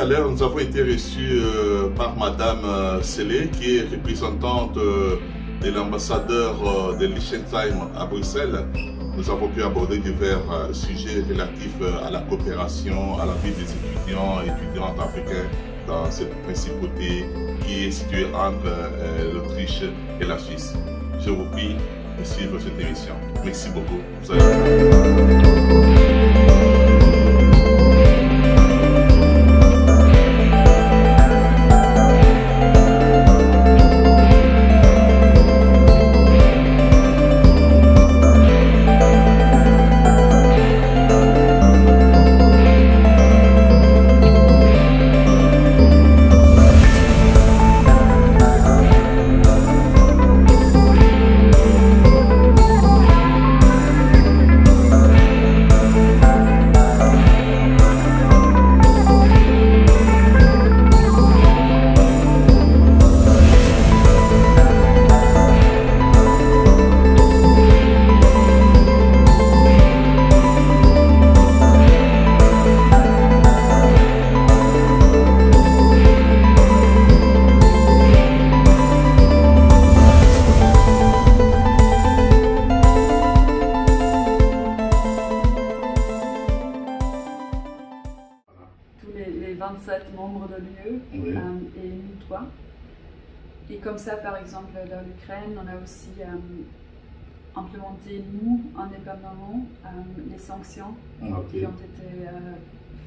à l'heure, nous avons été reçus par Madame Sellé, qui est représentante de l'ambassadeur de Liechtenstein à Bruxelles. Nous avons pu aborder divers sujets relatifs à la coopération, à la vie des étudiants et étudiantes africains dans cette principauté qui est située entre l'Autriche et la Suisse. Je vous prie de suivre cette émission. Merci beaucoup. Les 27 membres de l'UE et nous trois. Et comme ça, par exemple, dans l'Ukraine, on a aussi implémenté, nous, indépendamment, les sanctions qui ont été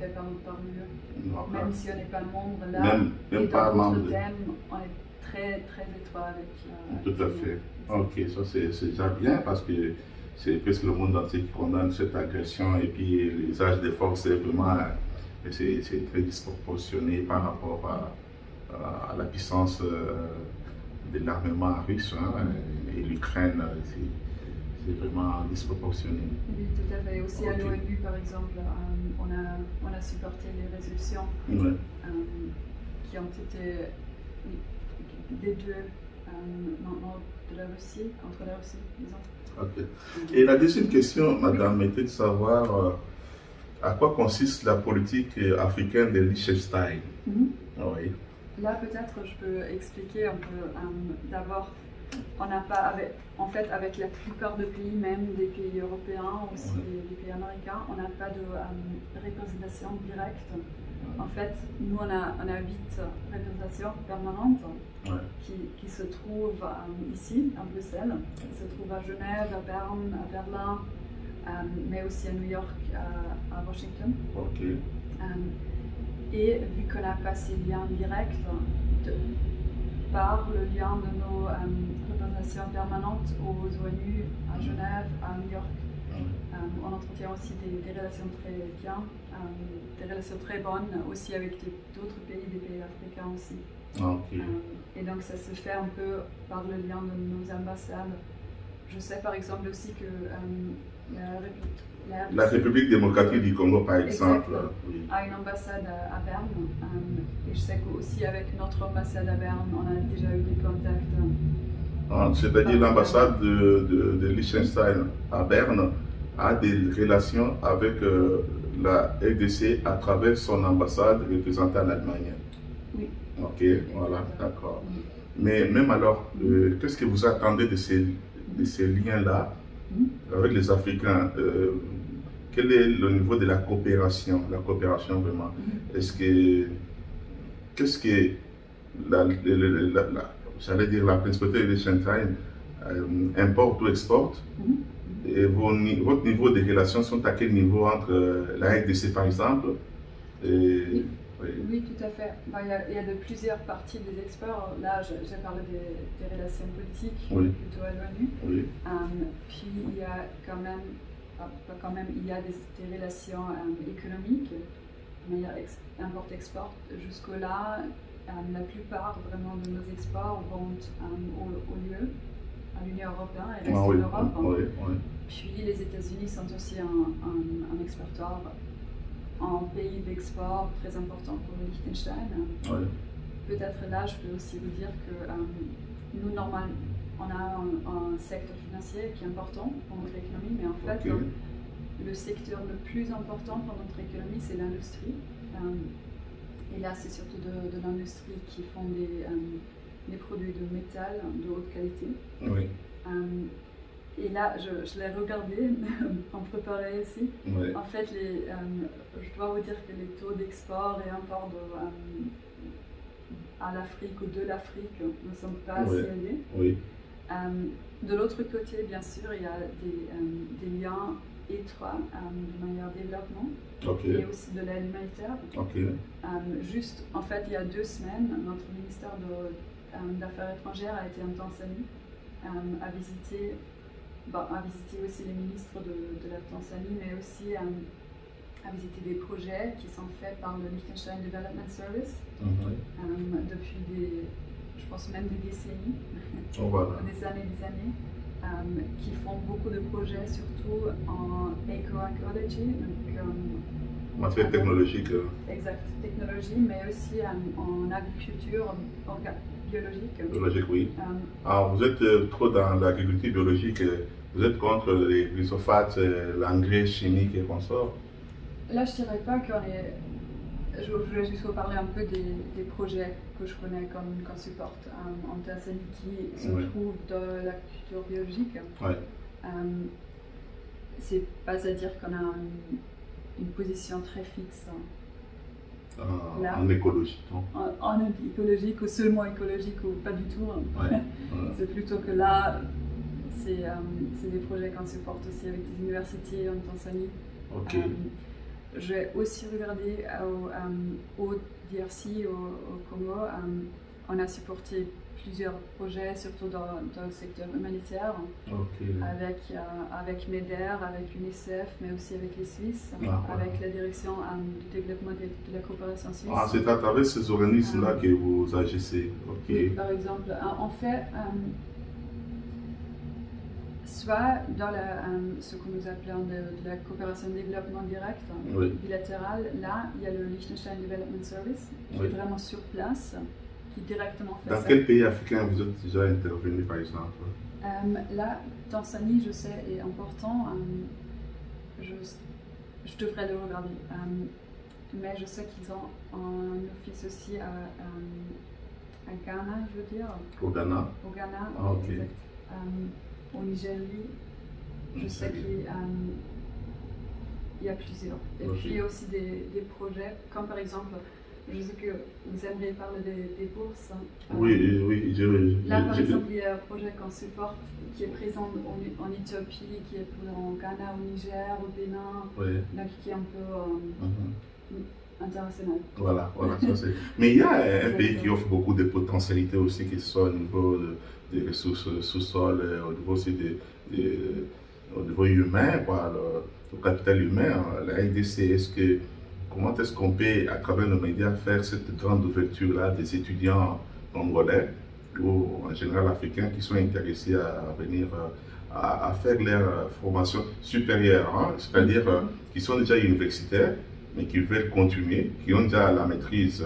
faites par l'UE. Même si on n'est pas membre là, et dans d'autres thèmes, on est très étroit avec Tout à fait. Ok, ça c'est déjà bien parce que c'est presque le monde entier qui condamne cette agression et puis l'usage des forces, c'est vraiment... C'est très disproportionné par rapport à la puissance de l'armement russe, et l'Ukraine, c'est vraiment disproportionné. Oui, tout à fait. Aussi à l'ONU, par exemple, on a supporté les résolutions qui ont été des deux de la Russie, contre la Russie, disons. Okay. Et la deuxième question, madame, était de savoir... à quoi consiste la politique africaine de Liechtenstein? Oui. Là, peut-être, je peux expliquer un peu. D'abord, on n'a pas, en fait, avec la plupart des pays, même des pays européens, aussi des pays américains, on n'a pas de représentation directe. En fait, nous, on a 8 représentations permanentes qui se trouvent ici, à Bruxelles, qui se trouvent à Genève, à Berne, à Berlin, mais aussi à New York, à Washington. Et vu qu'on n'a pas ces liens directs, par le lien de nos représentations permanentes aux ONU, à Genève, à New York, on entretient aussi des relations très bien, des relations très bonnes aussi avec d'autres pays, des pays africains aussi. Et donc ça se fait un peu par le lien de nos ambassades. Je sais par exemple aussi que la République démocratique du Congo, par exemple, a une ambassade à Berne. Et je sais qu'aussi avec notre ambassade à Berne, on a déjà eu des contacts. C'est-à-dire l'ambassade de Liechtenstein à Berne a des relations avec la RDC à travers son ambassade représentée en Allemagne. Oui. Ok, voilà, d'accord. Mais même alors, qu'est-ce que vous attendez de ces liens-là avec les Africains? Quel est le niveau de la coopération vraiment? Qu'est-ce que j'allais dire la principauté de Liechtenstein importe ou exporte? Et votre niveau de relations sont à quel niveau entre la RDC par exemple? Oui, tout à fait. Il y a de plusieurs parties des exports. Là, j'ai parlé des relations politiques, plutôt à l'ONU. Puis il y a il y a des relations économiques, mais import-export. Jusque-là, la plupart vraiment de nos exports vont au lieu, à l'Union européenne et restent en Europe. Puis les États-Unis sont aussi un exporteur, un pays d'export très important pour le Liechtenstein. Peut-être là, je peux aussi vous dire que nous, normalement, on a un secteur financier qui est important pour notre économie, mais en fait, le secteur le plus important pour notre économie, c'est l'industrie. Et là, c'est surtout de l'industrie qui font des produits de métal de haute qualité. Oui. Et là, je l'ai regardé en préparant ici. Oui. En fait, je dois vous dire que les taux d'export et import à l'Afrique ou de l'Afrique ne sont pas assez élevés. Oui. De l'autre côté, bien sûr, il y a des liens étroits de manière développement et aussi de l'aide humanitaire. Juste, en fait, il y a 2 semaines, notre ministère d'Affaires étrangères a été en Tanzanie, à visiter aussi les ministres de la Tanzanie, mais aussi à visiter des projets qui sont faits par le Liechtenstein Development Service depuis je pense même des décennies, des années, qui font beaucoup de projets, surtout en eco-ecology, matière technologique. Exact, technologie, mais aussi en agriculture biologique. Biologique, oui. Alors, vous êtes trop dans l'agriculture biologique, vous êtes contre les glyphosates, l'engrais chimique et consorts? Là, je ne dirais pas qu'on est... Je voulais juste vous parler un peu des projets que je connais qu'on supporte en Tanzanie qui se trouvent dans l'agriculture biologique. C'est pas à dire qu'on a une position très fixe. En écologie, non? En écologique ou seulement écologique ou pas du tout. C'est plutôt que là, c'est des projets qu'on supporte aussi avec des universités en Tanzanie. J'ai aussi regardé au DRC, au Congo, on a supporté plusieurs projets, surtout dans le secteur humanitaire, avec MEDER, avec UNICEF, mais aussi avec les Suisses, avec la direction du développement de la coopération suisse. C'est à travers ces organismes-là que vous agissez. Oui, par exemple, on fait soit dans ce que nous appelons de la coopération de développement direct, bilatérale. Là, il y a le Liechtenstein Development Service qui est vraiment sur place, qui directement fait ça. Dans quel pays africain vous êtes déjà intervenu, par exemple? Là, Tanzanie, je sais, est important. Je devrais le regarder. Mais je sais qu'ils ont un office aussi à Ghana, je veux dire. Au Ghana? Au Ghana, exact. Au Nigerie, je sais qu'il y a plusieurs. Et puis il y a aussi des projets, comme par exemple, je sais que vous aimeriez parler des bourses. Là, par exemple, il y a un projet qu'on supporte qui est présent en Éthiopie, qui est en Ghana, au Niger, au Bénin, donc qui est un peu international. Voilà, ça c'est. Mais il y a un pays qui offre beaucoup de potentialités aussi, que ce soit au niveau des ressources sous-sol, au niveau aussi au niveau humain, le capital humain, la RDC. Comment est-ce qu'on peut, à travers nos médias, faire cette grande ouverture-là des étudiants congolais ou en général africains qui sont intéressés à venir à faire leur formation supérieure, c'est-à-dire qui sont déjà universitaires, mais qui veulent continuer, qui ont déjà la maîtrise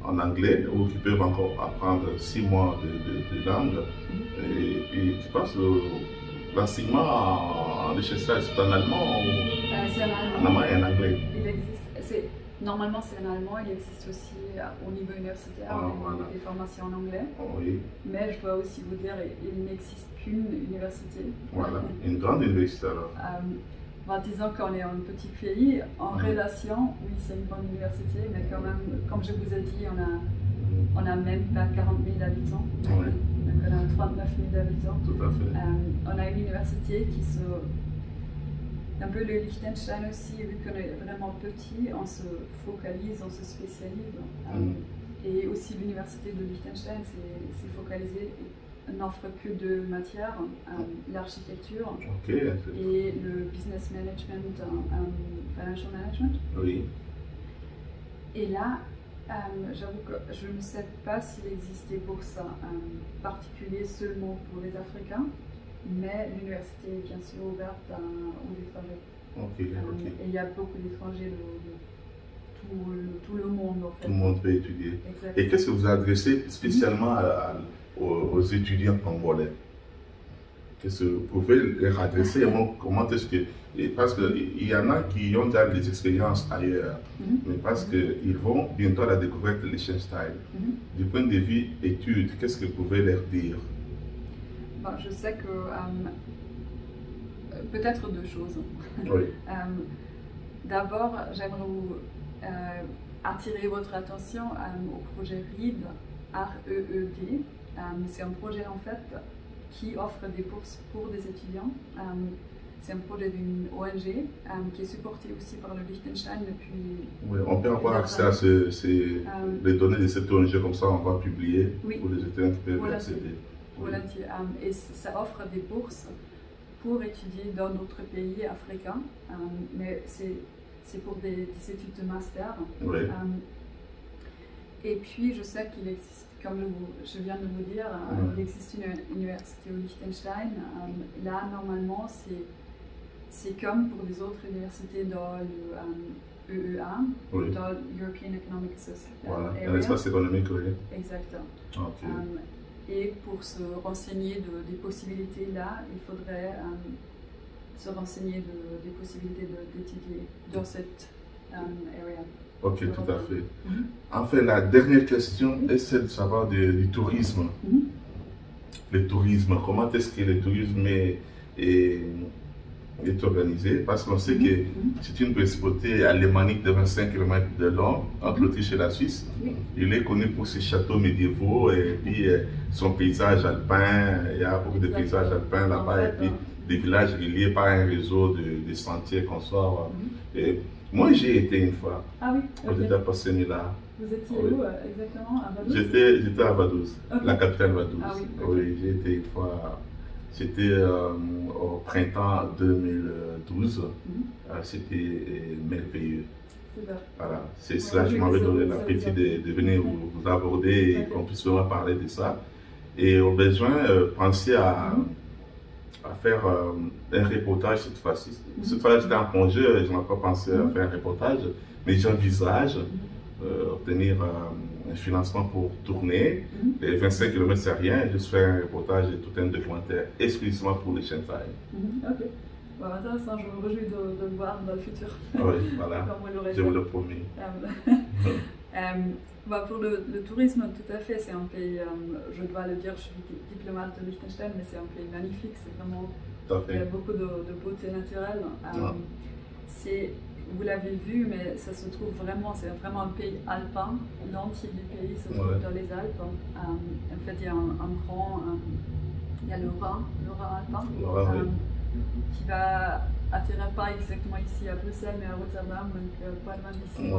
en anglais ou qui peuvent encore apprendre 6 mois de langue. Et puis, je pense que l'enseignement en Liechtenstein, c'est en allemand ou en anglais? Il existe. Normalement, c'est en allemand. Il existe aussi au niveau universitaire des formations en anglais. Mais je dois aussi vous dire, il n'existe qu'une université. Une grande université alors. Disons qu'on est un petit pays, en relation, oui, c'est une bonne université, mais quand même, comme je vous ai dit, on n'a même pas 40 000 habitants. Donc on a 39 000 habitants. Tout à fait. On a une université qui se... Un peu le Liechtenstein aussi, vu qu'on est vraiment petit, on se focalise, on se spécialise. Et aussi l'université de Liechtenstein, c'est focalisé, n'offre que 2 matières, l'architecture et le business management, financial management. Et là, j'avoue que je ne sais pas s'il existe des bourses particulières seulement pour les Africains, mais l'université est bien sûr ouverte aux étrangers. Et il y a beaucoup d'étrangers de tout le monde. En fait. Tout le monde peut étudier. Exactement. Et qu'est-ce que vous adressez spécialement aux étudiants congolais? Qu'est-ce que vous pouvez leur adresser? Comment est-ce que... Parce qu'il y en a qui ont déjà des expériences ailleurs, mais parce qu'ils vont bientôt à la découverte de Liechtenstein. Du point de vue études, qu'est-ce que vous pouvez leur dire? Bon, je sais que peut-être deux choses. Oui. D'abord, j'aimerais vous attirer votre attention au projet REED, R-E-E-D. C'est un projet en fait qui offre des bourses pour des étudiants. C'est un projet d'une ONG qui est supporté aussi par le Liechtenstein depuis... Oui, on peut avoir accès à les données de cette ONG, comme ça on va publier pour les étudiants qui peuvent accéder. Volontiers. Et ça offre des bourses pour étudier dans d'autres pays africains, mais c'est pour des études de master. Oui. Et puis je sais qu'il existe, comme je viens de vous dire, il existe une université au Liechtenstein. Là, normalement, c'est comme pour les autres universités dans le EEA, dans l'European Economic Voilà, l'espace économique, oui. Exactement. Okay. Et pour se renseigner des possibilités là, il faudrait se renseigner des possibilités d'étudier dans cette area. Ok, tout à fait. Enfin, la dernière question est celle de savoir du tourisme. Le tourisme, comment est-ce que le tourisme est organisé? Parce qu'on sait que c'est une principauté alémanique de 25 km de long entre l'Autriche et la Suisse. Il est connu pour ses châteaux médiévaux et puis son paysage alpin. Il y a beaucoup de paysages alpins là-bas et puis des villages reliés par un réseau de sentiers qu'on sort. Moi, j'ai été une fois. Ah oui, J'étais à Passemila. Vous étiez où exactement? À Vaduz? J'étais à Vaduz, la capitale Vaduz. Ah oui, oui, j'ai été une fois. C'était au printemps 2012. C'était merveilleux. Voilà, c'est cela que je m'avais donné l'appétit de venir vous aborder et qu'on puisse vraiment parler de ça. Et au besoin, pensez à faire un reportage cette fois-ci. Cette fois-là, j'étais en congé, je n'ai pas pensé à faire un reportage, mais j'envisage obtenir un financement pour tourner. Les 25 km, c'est rien, juste faire un reportage et tout un documentaire exclusivement pour les Liechtenstein. Ok. Bon, intéressant, je me réjouis de le voir dans le futur. Oui, voilà, je vous le promets. Pour le tourisme, tout à fait, c'est un pays, je dois le dire, je suis diplomate de Liechtenstein, mais c'est un pays magnifique, c'est vraiment, il y a beaucoup de beauté naturelle. Vous l'avez vu, mais ça se trouve vraiment, c'est vraiment un pays alpin, l'entier du pays se trouve dans les Alpes. En fait, il y a il y a le Rhin alpin, qui va atterrir pas exactement ici à Bruxelles, mais à Rotterdam, donc pas loin d'ici.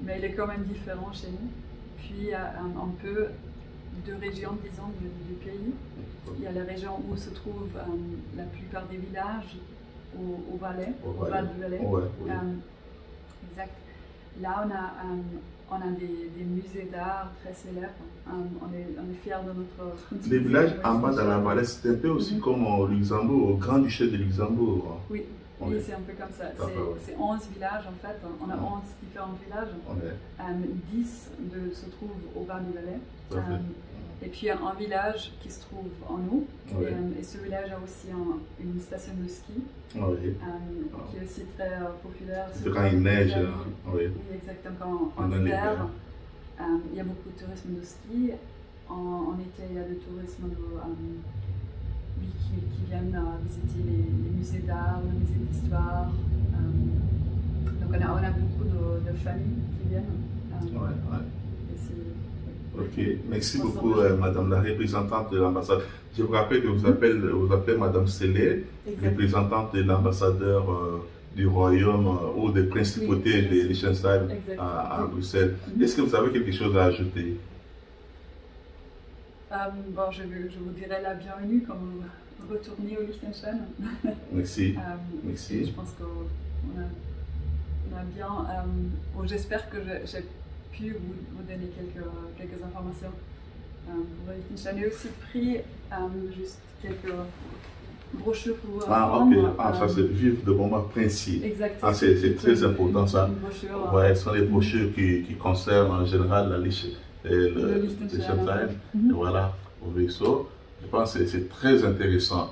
Mais il est quand même différent chez nous. Puis il y a un peu deux régions, disons, du pays. Il y a la région où se trouvent la plupart des villages au Valais, au Val du Valais. Exact. Là, on a des musées d'art très célèbres. On est fiers de notre... Les villages en bas dans la vallée, c'est un peu aussi comme au Luxembourg, au Grand-Duché de Luxembourg. Oui, c'est un peu comme ça. C'est 11 villages en fait. On a 11 différents villages. 10 se trouvent au Val du Valais. Et puis il y a un village qui se trouve en haut. Et ce village a aussi une station de ski qui est aussi très populaire. C'est quand il neige. Oui, exactement. En hiver, il y a beaucoup de tourisme de ski. En été, il y a du tourisme qui viennent visiter les musées d'art, les musées d'histoire. Donc on a beaucoup de familles qui viennent. Ok, merci beaucoup Madame la représentante de l'ambassade. Je vous rappelle que vous appelez Madame Sellé, représentante de l'ambassadeur du royaume ou des principautés de Liechtenstein à Bruxelles. Est-ce que vous avez quelque chose à ajouter? Je vous dirais la bienvenue quand vous retournez au Liechtenstein. Merci. Merci. Je pense qu'on a bien... j'espère que j'ai pu vous donner quelques informations pour Liechtenstein. J'ai aussi pris juste quelques brochures pour vous apprendre. Ça c'est vivre de moments précis. Exactement. C'est très important ça. Ce sont les brochures qui concernent en général le Liechtenstein. Voilà, au vaisseau. Je pense que c'est très intéressant.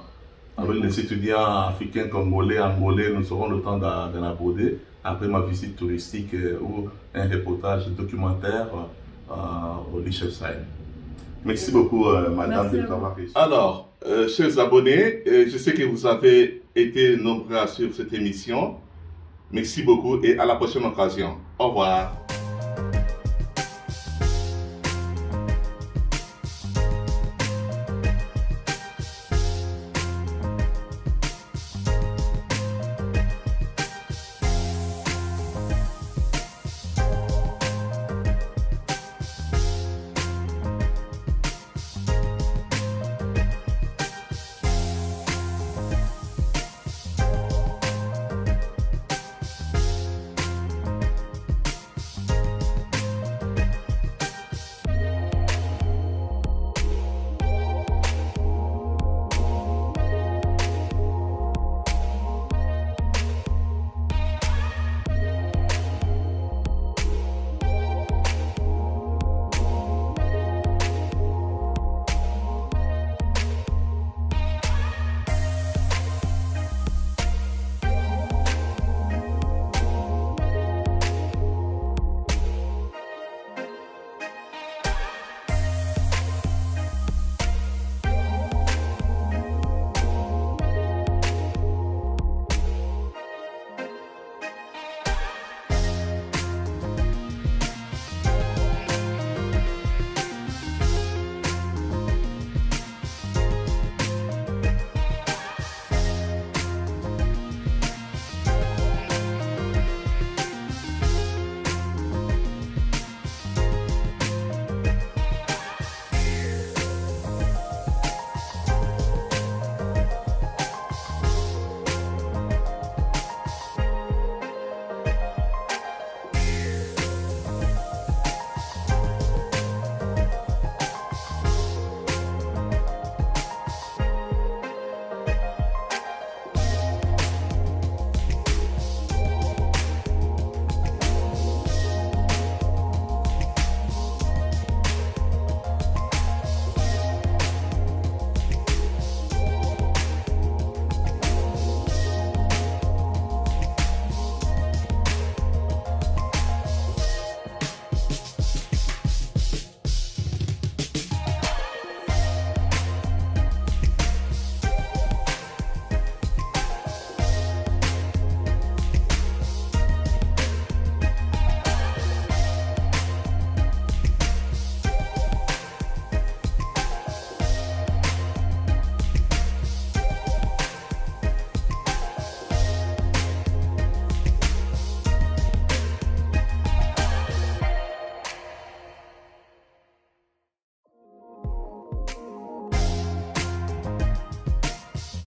Avec les étudiants africains congolais, angolais, nous aurons le temps d'en aborder après ma visite touristique ou un reportage documentaire au Liechtenstein. Merci beaucoup, madame, de t'avoir reçu. Alors, chers abonnés, je sais que vous avez été nombreux à suivre cette émission. Merci beaucoup et à la prochaine occasion. Au revoir.